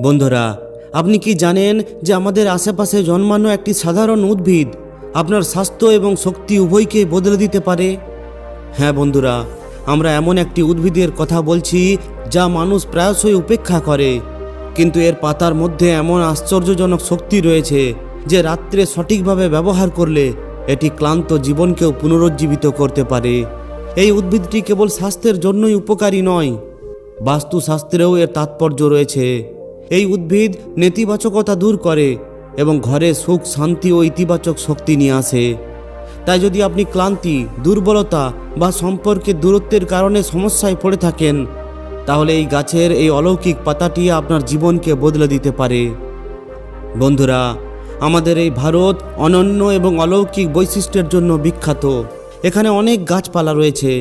বন্ধুরা, আপনি কি জানেন যে আমাদের আশেপাশে জন্মানো একটি সাধারণ উদ্ভিদ আপনার স্বাস্থ্য এবং শক্তি উভয়কে বদলে দিতে পারে? হ্যাঁ বন্ধুরা, আমরা এমন একটি উদ্ভিদের কথা বলছি যা মানুষ প্রায়শই উপেক্ষা করে, কিন্তু এর পাতার মধ্যে এমন আশ্চর্যজনক শক্তি রয়েছে যে রাত্রে সঠিকভাবে ব্যবহার করলে এটি ক্লান্ত জীবনকেও পুনরুজ্জীবিত করতে পারে। এই উদ্ভিদটি কেবল স্বাস্থ্যের জন্যই উপকারী নয়, বাস্তুশাস্ত্রেও এর তাৎপর্য রয়েছে। এই উদ্ভিদ নেতিবাচকতা দূর করে এবং ঘরে সুখ, শান্তি ও ইতিবাচক শক্তি নিয়ে আসে। তাই যদি আপনি ক্লান্তি, দুর্বলতা বা সম্পর্কের দূরত্বের কারণে সমস্যায় পড়ে থাকেন, তাহলে এই গাছের এই অলৌকিক পাতাটি আপনার জীবনকে বদলে দিতে পারে। বন্ধুরা, আমাদের এই ভারত অনন্য এবং অলৌকিক বৈশিষ্ট্যের জন্য বিখ্যাত। এখানে অনেক গাছপালা রয়েছে।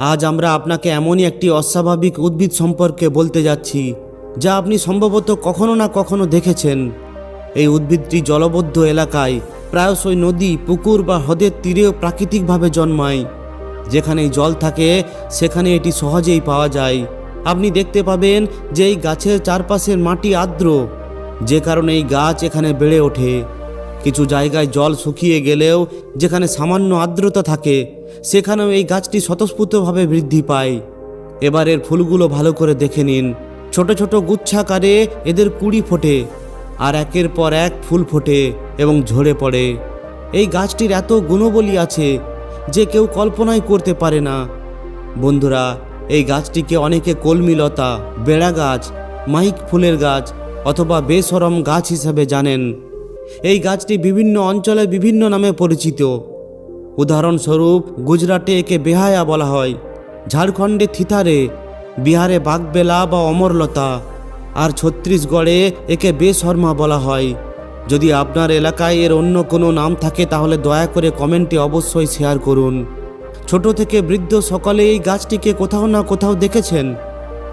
আজ আমরা আপনাকে এমনই একটি অস্বাভাবিক উদ্ভিদ সম্পর্কে বলতে যাচ্ছি যা আপনি সম্ভবত কখনো না কখনো দেখেছেন। এই উদ্ভিদটি জলবদ্ধ এলাকায়, প্রায়শই নদী, পুকুর বা হ্রদের তীরেও প্রাকৃতিকভাবে জন্মায়। যেখানেই জল থাকে সেখানে এটি সহজেই পাওয়া যায়। আপনি দেখতে পাবেন যে এই গাছের চারপাশের মাটি আর্দ্র, যে কারণে এই গাছ এখানে বেড়ে ওঠে। কিছু জায়গায় জল শুকিয়ে গেলেও যেখানে সামান্য আর্দ্রতা থাকে সেখানেও এই গাছটি স্বতঃস্ফূর্তভাবে বৃদ্ধি পায়। এবার এর ফুলগুলো ভালো করে দেখে নিন। ছোট ছোট গুচ্ছাকারে এদের কুঁড়ি ফোটে আর একের পর এক ফুল ফোটে এবং ঝরে পড়ে। এই গাছটির এত গুণবলী আছে যে কেউ কল্পনাই করতে পারে না। বন্ধুরা, এই গাছটিকে অনেকে কলমিলতা, বেড়া গাছ, মাইক ফুলের গাছ অথবা বেসরম গাছ হিসাবে জানেন। এই গাছটি বিভিন্ন অঞ্চলে বিভিন্ন নামে পরিচিত। উদাহরণস্বরূপ, গুজরাটে একে বেহায়া বলা হয়, ঝাড়খণ্ডে থিথারে, বিহারে বাগবেলা বা অমরলতা, আর ছত্তিশগড়ে একে বেশর্মা বলা হয়। যদি আপনার এলাকায় এর অন্য কোনো নাম থাকে তাহলে দয়া করে কমেন্টে অবশ্যই শেয়ার করুন। ছোট থেকে বৃদ্ধ সকলে এই গাছটিকে কোথাও না কোথাও দেখেছেন,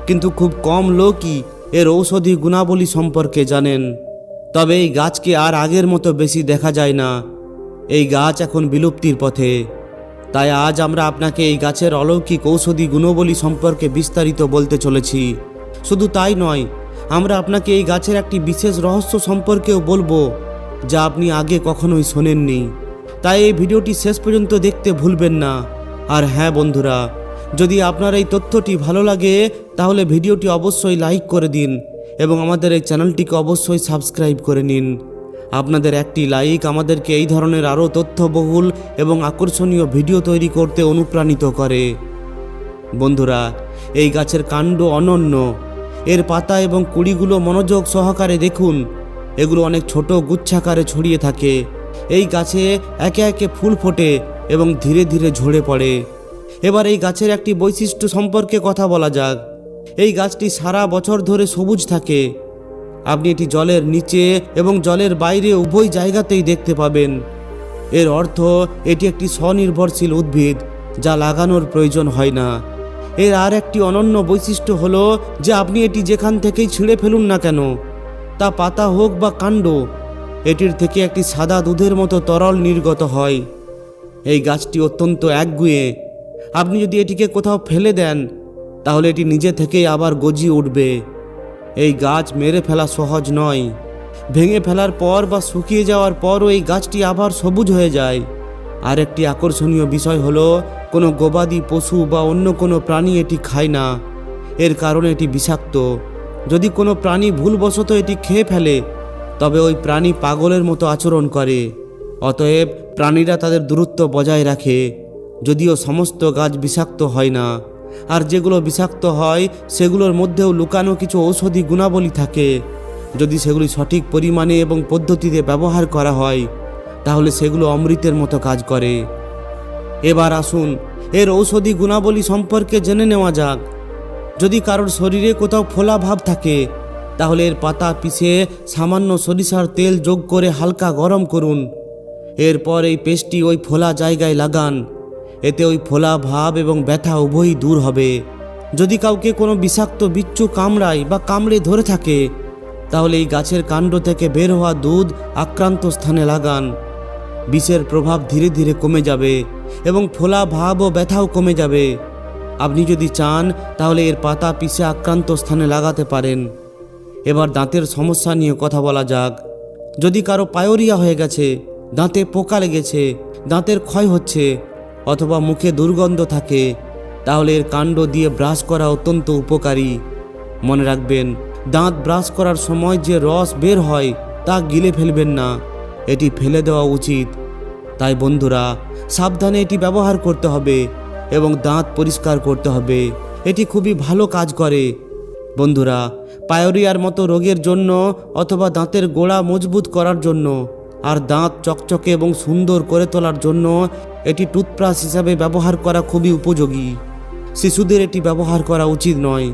কিন্তু খুব কম লোকই এর ঔষধি গুণাবলী সম্পর্কে জানেন। তবে এই গাছকে আর আগের মতো বেশি দেখা যায় না। এই গাছ এখন বিলুপ্তির পথে। তাই আজ আমরা আপনাকে এই গাছের অলৌকিক ঔষধি গুণাবলী সম্পর্কে বিস্তারিত বলতে চলেছি। শুধু তাই নয়, আমরা আপনাকে এই গাছের একটি বিশেষ রহস্য সম্পর্কেও বলবো যা আপনি আগে কখনোই শোনেননি। তাই এই ভিডিওটি শেষ পর্যন্ত দেখতে ভুলবেন না। আর হ্যাঁ বন্ধুরা, যদি আপনার এই তথ্যটি ভালো লাগে তাহলে ভিডিওটি অবশ্যই লাইক করে দিন এবং আমাদের এই চ্যানেলটিকে অবশ্যই সাবস্ক্রাইব করে নিন। আপনাদের একটি লাইক আমাদেরকে এই ধরনের আরও তথ্যবহুল এবং আকর্ষণীয় ভিডিও তৈরি করতে অনুপ্রাণিত করে। বন্ধুরা, এই গাছের কাণ্ড অনন্য। এর পাতা এবং কুঁড়িগুলো মনোযোগ সহকারে দেখুন। এগুলো অনেক ছোট গুচ্ছাকারে ছড়িয়ে থাকে। এই গাছে একে একে ফুল ফোটে এবং ধীরে ধীরে ঝরে পড়ে। এবার এই গাছের একটি বৈশিষ্ট্য সম্পর্কে কথা বলা যাক। এই গাছটি সারা বছর ধরে সবুজ থাকে। আপনি এটি জলের নিচে এবং জলের বাইরে উভয় জায়গাতেই দেখতে পাবেন। এর অর্থ এটি একটি স্বনির্ভরশীল উদ্ভিদ যা লাগানোর প্রয়োজন হয় না। এর আর একটি অনন্য বৈশিষ্ট্য হলো যে আপনি এটি যেখান থেকেই ছিঁড়ে ফেলুন না কেন, তা পাতা হোক বা কাণ্ড, এটির থেকে একটি সাদা দুধের মতো তরল নির্গত হয়। এই গাছটি অত্যন্ত একগুঁয়ে। আপনি যদি এটিকে কোথাও ফেলে দেন তাহলে এটি নিজে থেকেই আবার গজিয়ে উঠবে। এই গাছ মেরে ফেলা সহজ নয়। ভেঙে ফেলার পর বা শুকিয়ে যাওয়ার পরও এই গাছটি আবার সবুজ হয়ে যায়। আর একটি আকর্ষণীয় বিষয় হলো কোনো গবাদি পশু বা অন্য কোনো প্রাণী এটি খায় না। এর কারণে এটি বিষাক্ত। যদি কোনো প্রাণী ভুলবশত এটি খেয়ে ফেলে তবে ওই প্রাণী পাগলের মতো আচরণ করে। অতএব প্রাণীরা তাদের দূরত্ব বজায় রাখে। যদিও সমস্ত গাছ বিষাক্ত হয় না, আর যেগুলো বিষাক্ত হয় সেগুলোর মধ্যেও লুকানো কিছু ঔষধি গুণাবলী থাকে। যদি সেগুলি সঠিক পরিমাণে এবং পদ্ধতিতে ব্যবহার করা হয় তাহলে সেগুলো অমৃতের মতো কাজ করে। এবার আসুন এর ঔষধি গুণাবলী সম্পর্কে জেনে নেওয়া যাক। যদি কারোর শরীরে কোথাও ফোলা ভাব থাকে তাহলে এর পাতা পিষে সামান্য সরিষার তেল যোগ করে হালকা গরম করুন। এরপর এই পেস্টটি ওই ফোলা জায়গায় লাগান। এতে ওই ফোলা ভাব এবং ব্যথা উভয়ই দূর হবে। যদি কাউকে কোনো বিষাক্ত বিচ্ছু কামড়ায় বা কামড়ে ধরে থাকে তাহলে এই গাছের কাণ্ড থেকে বের হওয়া দুধ আক্রান্ত স্থানে লাগান। বিষের প্রভাব ধীরে ধীরে কমে যাবে এবং ফোলা ভাব ও ব্যথাও কমে যাবে। আপনি যদি চান তাহলে এর পাতা পিষে আক্রান্ত স্থানে লাগাতে পারেন। এবার দাঁতের সমস্যা নিয়ে কথা বলা যাক। যদি কারো পায়োরিয়া হয়ে গেছে, দাঁতে পোকা লেগেছে, দাঁতের ক্ষয় হচ্ছে অথবা মুখে দুর্গন্ধ থাকে, তাহলে এর কাণ্ড দিয়ে ব্রাশ করা অত্যন্ত উপকারী। মনে রাখবেন, দাঁত ব্রাশ করার সময় যে রস বের হয় তা গিলে ফেলবেন না, এটি ফেলে দেওয়া উচিত। তাই বন্ধুরা, সাবধানে এটি ব্যবহার করতে হবে এবং দাঁত পরিষ্কার করতে হবে। এটি খুবই ভালো কাজ করে। বন্ধুরা, পায়োরিয়ার মতো রোগের জন্য অথবা দাঁতের গোড়া মজবুত করার জন্য আর দাঁত চকচকে এবং সুন্দর করে তোলার জন্য এটি টুথব্রাশ হিসাবে ব্যবহার করা খুবই উপযোগী। শিশুদের এটি ব্যবহার করা উচিত নয়,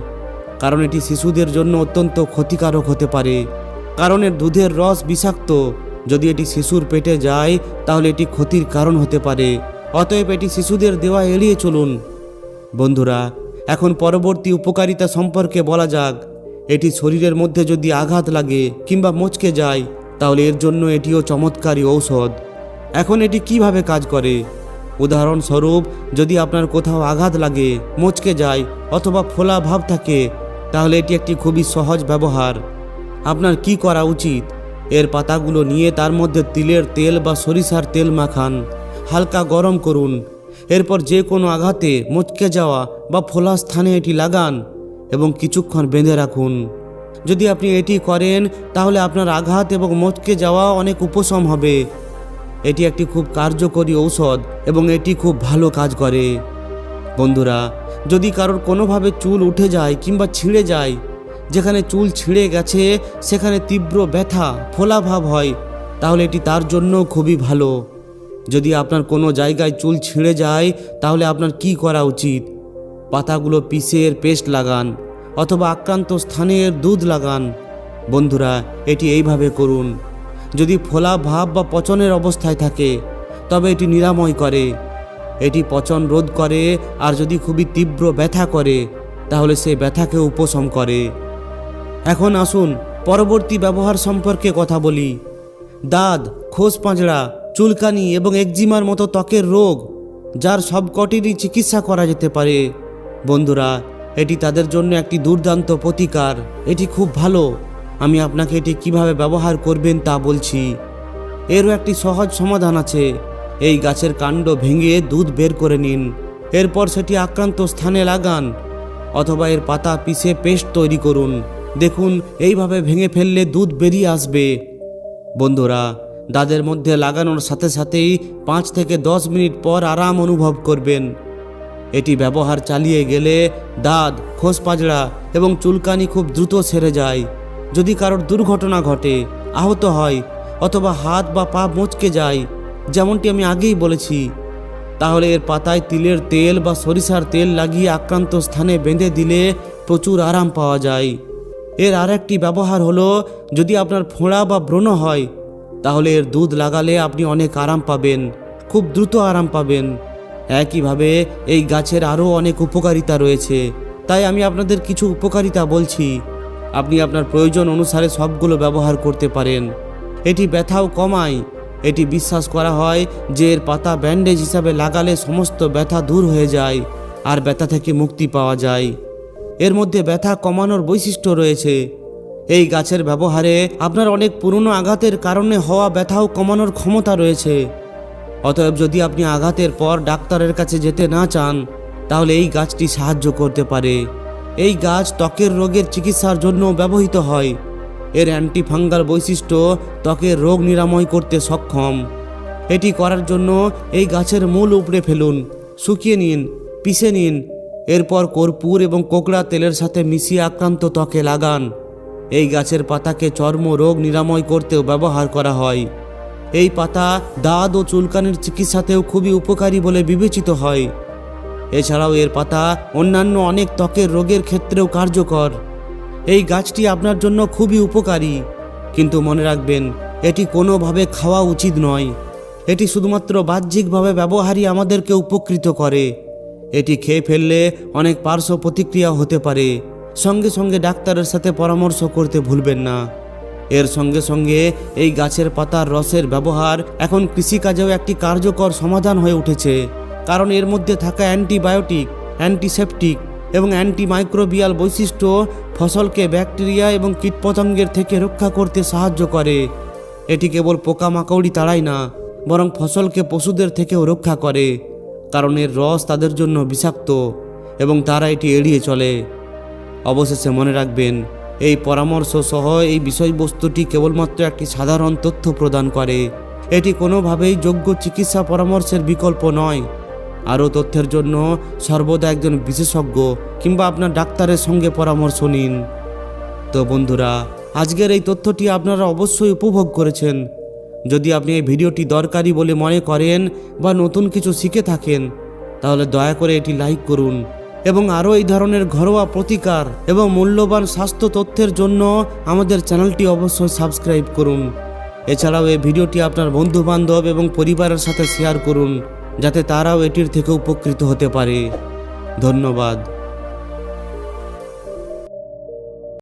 কারণ এটি শিশুদের জন্য অত্যন্ত ক্ষতিকারক হতে পারে, কারণ এর দুধের রস বিষাক্ত। যদি এটি শিশুর পেটে যায় তাহলে এটি ক্ষতির কারণ হতে পারে। অতএব এটি শিশুদের দেওয়া এড়িয়ে চলুন। বন্ধুরা, এখন পরবর্তী উপকারিতা সম্পর্কে বলা যাক। এটি শরীরের মধ্যে যদি আঘাত লাগে কিংবা মচকে যায় তাহলে এর জন্য এটিও চমৎকারী ঔষধ। এখন এটি কিভাবে কাজ করে? উদাহরণস্বরূপ, যদি আপনার কোথাও আঘাত লাগে, মচকে যায় অথবা ফোলা ভাব থাকে, তাহলে এটি একটি খুবই সহজ ব্যবহার। আপনার কি করা উচিত? এর পাতাগুলো নিয়ে তার মধ্যে তিলের তেল বা সরিষার তেল মাখান, হালকা গরম করুন। এরপর যে কোনো আঘাতে, মচকে যাওয়া বা ফোলা স্থানে এটি লাগান এবং কিছুক্ষণ বেঁধে রাখুন। যদি আপনি এটি করেন তাহলে আপনার আঘাত এবং মচকে যাওয়া অনেক উপশম হবে। এটি একটি খুব কার্যকরী ঔষধ এবং এটি খুব ভালো কাজ করে। বন্ধুরা, যদি কারোর কোনোভাবে চুল উঠে যায় কিংবা ছিঁড়ে যায়, যেখানে চুল ছিঁড়ে গেছে সেখানে তীব্র ব্যথা, ফোলা ভাব হয়, তাহলে এটি তার জন্য খুবই ভালো। যদি আপনার কোনো জায়গায় চুল ছিঁড়ে যায় তাহলে আপনার কি করা উচিত? পাতাগুলো পিষে এর পেস্ট লাগান অথবা আক্রান্ত স্থানে এর দুধ লাগান। বন্ধুরা, এটি এইভাবে করুন। যদি ফোলা ভাব বা পচনের অবস্থায় থাকে তবে এটি নিরাময় করে, এটি পচন রোধ করে। আর যদি খুবই তীব্র ব্যথা করে তাহলে সেই ব্যথাকে উপশম করে। এখন আসুন পরবর্তী ব্যবহার সম্পর্কে কথা বলি। দাঁত, খোস পাঁজড়া, চুলকানি এবং একজিমার মতো ত্বকের রোগ, যার সবকটিরই চিকিৎসা করা যেতে পারে। বন্ধুরা, এটি তাদের জন্য একটি দুর্দান্ত প্রতিকার। এটি খুব ভালো। আমি আপনাকে এটি কিভাবে ব্যবহার করবেন তা বলছি। এরও একটি সহজ সমাধান আছে। এই গাছের কাণ্ড ভেঙে দুধ বের করে নিন, এরপর সেটি আক্রান্ত স্থানে লাগান অথবা এর পাতা পিষে পেস্ট তৈরি করুন। দেখুন, এইভাবে ভেঙে ফেললে দুধ বেরিয়ে আসবে। বন্ধুরা, দাঁতের মধ্যে লাগানোর সাথে সাথেই 5 থেকে 10 মিনিট পর আরাম অনুভব করবেন। এটি ব্যবহার চালিয়ে গেলে দাঁত, খোস পাজড়া এবং চুলকানি খুব দ্রুত সেরে যায়। যদি কারোর দুর্ঘটনা ঘটে, আহত হয় অথবা হাত বা পা মচকে যায়, যেমনটি আমি আগেই বলেছি, তাহলে এর পাতায় তিলের তেল বা সরিষার তেল লাগিয়ে আক্রান্ত স্থানে বেঁধে দিলে প্রচুর আরাম পাওয়া যায়। এর আরেকটি ব্যবহার হলো, যদি আপনার ফোঁড়া বা ব্রণ হয় তাহলে এর দুধ লাগালে আপনি অনেক আরাম পাবেন, খুব দ্রুত আরাম পাবেন। একইভাবে এই গাছের আরও অনেক উপকারিতা রয়েছে, তাই আমি আপনাদের কিছু উপকারিতা বলছি। আপনি আপনার প্রয়োজন অনুসারে সবগুলো ব্যবহার করতে পারেন। এটি ব্যথাও কমায়। এটি বিশ্বাস করা হয় যে এর পাতা ব্যান্ডেজ হিসাবে লাগালে সমস্ত ব্যথা দূর হয়ে যায় আর ব্যথা থেকে মুক্তি পাওয়া যায়। এর মধ্যে ব্যথা কমানোর বৈশিষ্ট্য রয়েছে। এই গাছের ব্যবহারে আপনার অনেক পুরনো আঘাতের কারণে হওয়া ব্যথাও কমানোর ক্ষমতা রয়েছে। অতএব যদি আপনি আঘাতের পর ডাক্তারের কাছে যেতে না চান তাহলে এই গাছটি সাহায্য করতে পারে। এই গাছ ত্বকের রোগের চিকিৎসার জন্য ব্যবহৃত হয়। এর অ্যান্টিফাঙ্গাল বৈশিষ্ট্য ত্বকের রোগ নিরাময় করতে সক্ষম। এটি করার জন্য এই গাছের মূল উপড়ে ফেলুন, শুকিয়ে নিন, পিষে নিন, এরপর কর্পূর এবং কোকড়া তেলের সাথে মিশিয়ে আক্রান্ত ত্বকে লাগান। এই গাছের পাতাকে চর্ম রোগ নিরাময় করতেও ব্যবহার করা হয়। এই পাতা দাঁত ও চুলকানির চিকিৎসাতেও খুবই উপকারী বলে বিবেচিত হয়। এছাড়াও এর পাতা অন্যান্য অনেক ত্বকের রোগের ক্ষেত্রেও কার্যকর। এই গাছটি আপনার জন্য খুবই উপকারী, কিন্তু মনে রাখবেন, এটি কোনোভাবে খাওয়া উচিত নয়। এটি শুধুমাত্র বাহ্যিকভাবে ব্যবহারই আমাদেরকে উপকৃত করে। এটি খেয়ে ফেললে অনেক পার্শ্ব প্রতিক্রিয়া হতে পারে। সঙ্গে সঙ্গে ডাক্তারের সাথে পরামর্শ করতে ভুলবেন না। এর সঙ্গে সঙ্গে এই গাছের পাতার রসের ব্যবহার এখন কৃষিকাজেও একটি কার্যকর সমাধান হয়ে উঠেছে, কারণ এর মধ্যে থাকা অ্যান্টিবায়োটিক, অ্যান্টিসেপটিক এবং অ্যান্টিমাইক্রোবিয়াল বৈশিষ্ট্য ফসলকে ব্যাকটেরিয়া এবং কীটপতঙ্গের থেকে রক্ষা করতে সাহায্য করে। এটি কেবল পোকামাকড়ই তাড়ায় না, বরং ফসলকে পশুদের থেকেও রক্ষা করে, কারণ এর রস তাদের জন্য বিষাক্ত এবং তারা এটি এড়িয়ে চলে। অবশেষে মনে রাখবেন, এই পরামর্শ সহ এই বিষয়বস্তুটি কেবলমাত্র একটি সাধারণ তথ্য প্রদান করে। এটি কোনোভাবেই যোগ্য চিকিৎসা পরামর্শের বিকল্প নয়। আরও তথ্যের জন্য সর্বদা একজন বিশেষজ্ঞ কিংবা আপনার ডাক্তারের সঙ্গে পরামর্শ নিন। তো বন্ধুরা, আজকের এই তথ্যটি আপনারা অবশ্যই উপভোগ করেছেন। যদি আপনি এই ভিডিওটি দরকারি বলে মনে করেন বা নতুন কিছু শিখে থাকেন, তাহলে দয়া করে এটি লাইক করুন এবং আরও এই ধরনের ঘরোয়া প্রতিকার এবং মূল্যবান স্বাস্থ্য তথ্যের জন্য আমাদের চ্যানেলটি অবশ্যই সাবস্ক্রাইব করুন। এছাড়াও এই ভিডিওটি আপনার বন্ধুবান্ধব এবং পরিবারের সাথে শেয়ার করুন, যাতে তারাও এটির থেকে উপকৃত হতে পারে। ধন্যবাদ।